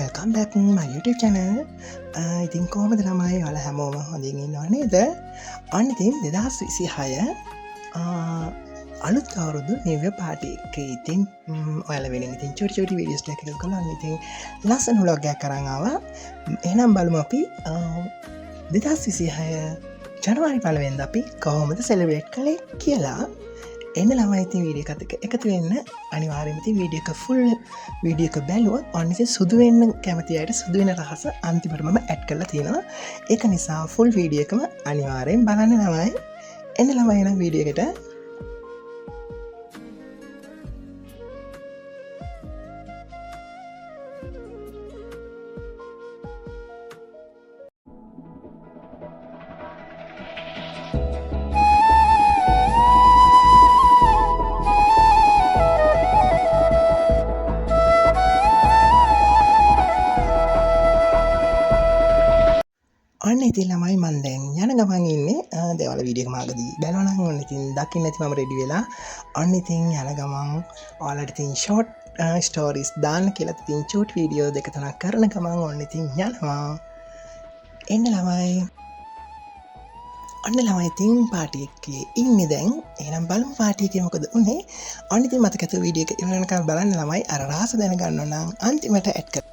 Welcome back මයි YouTube channel. ඉතින් කොහොමද ළමයි ඔයාලා හැමෝම හොඳින් ඉන්නව නේද? අන්න ඉතින් 2026 අලුත් අවුරුදු නිව් ඉයර් පාටි එක. ඉතින් ඔයාලා වෙනින් ඉතින් චූටි වීඩියෝස් ටිකක් කළා. ඉතින් ලස්සන vlog එකක් අරන් ආවා. එහෙනම් බලමු අපි 2026 ජනවාරි 1 වෙනිදා අපි කොහොමද සෙලිබ්‍රේට් කළේ කියලා. එන්න ළමයි ඉතින් වීඩියෝ එකත් එක්ක එකතු වෙන්න. අනිවාර්යෙන්ම ඉතින් වීඩියෝ එක ෆුල් වීඩියෝ එක බැලුවොත් ඔන්න ඉතින් සුදු වෙන්න කැමති අයට සුදු වෙන රහස අන්තිමට මම ඇඩ් කරලා තියෙනවා. ඒක නිසා ෆුල් වීඩියෝ එකම අනිවාර්යෙන් බලන්න ළමයි. එන්න ළමයි එහෙනම් වීඩියෝ එකට. ඔන්න ඉතින් ළමයි මන් දැන් යන ගමන් ඉන්නේ. දේවල් වීඩියෝ එක මාගදී බලනවා නම් ඔන්න ඉතින් දකින්න ඇති මම රෙඩි වෙලා. ඔන්න ඉතින් යන ගමන් ඔයාලට ඉතින් ෂෝට් ස්ටෝරිස් දාන්න කියලා ඉතින් චූට් වීඩියෝ දෙක තුනක් කරන ගමන් ඔන්න ඉතින් යනවා. එන්න ළමයි. ඔන්න ළමයි ඉතින් පාටි එකේ ඉන්නේ දැන්. එහෙනම් බලමු පාටි එකේ මොකද උනේ. ඔන්න ඉතින් මතක ඇතුව වීඩියෝ එක ඉවර වෙනකම් බලන්න ළමයි. අර රහස දැනගන්න ඕන නම් අන්තිමට ඇඩ් කර.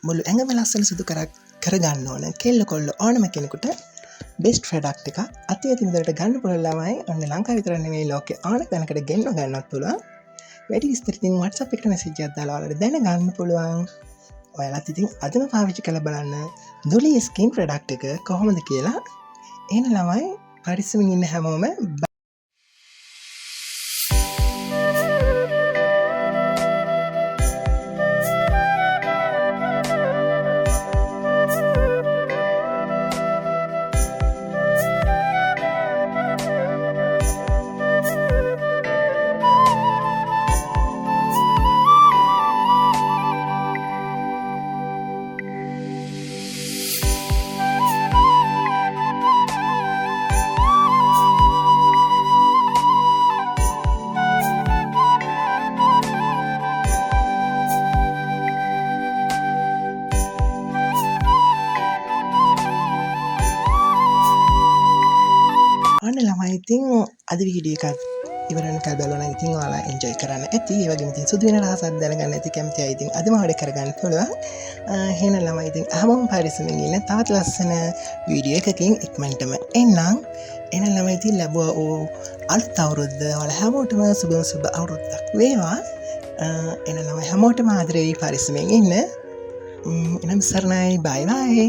මුළු ඇඟම ලස්සන සුදු කරගන්න ඕන කෙල්ල කොල්ල ඕනම කෙනෙකුට බෙස්ට් ප්‍රොඩක්ට් එක අති අතිමිදලට ගන්න පුළුවන් ළමයි ඔන්න ලංකාව විතරක් නෙමෙයි ලෝකේ ඕන තැනකට ගෙන්න ගන්නත් පුළුවන්. වැඩි විස්තර ඉතින් WhatsApp එකට මැසේජ් එකක් දාලා ඔයාලට දැනගන්න පුළුවන්. ඔයාලත් ඉතින් අදම පාවිච්චි කරලා බලන්න දොලි ස්කින් ප්‍රොඩක්ට් එක කොහොමද කියලා. එහෙනම් ළමයි පරිස්සමින් ඉන්න හැමෝම ඉතින් අද වීඩියෝ එකත් ඉවරන කල් බලනවා ඉතින් ඔයාලා එන්ජොයි කරන්න ඇති. ඒ වගේම ඉතින් සුදු වෙන රහසක් දැනගන්න ඇති කැමති අය ඉතින් අදම ඔඩර් කරගන්න පුළුවන්. එහෙනම් ළමයි ඉතින් හැමෝම පරිස්සමින් ඉන්න තවත් ලස්සන වීඩියෝ එකකින් ඉක්මනටම එන්නම්. එහෙනම් ළමයි ඉතින් ලැබුවා ඕ අලුත් අවුරුද්ද ඔයාලා හැමෝටම සුබ අවුරුද්දක් වේවා. එහෙනම් ළමයි හැමෝටම ආදරේ පරිස්සමින් ඉන්න. එනම් සරණයි බයි බයි.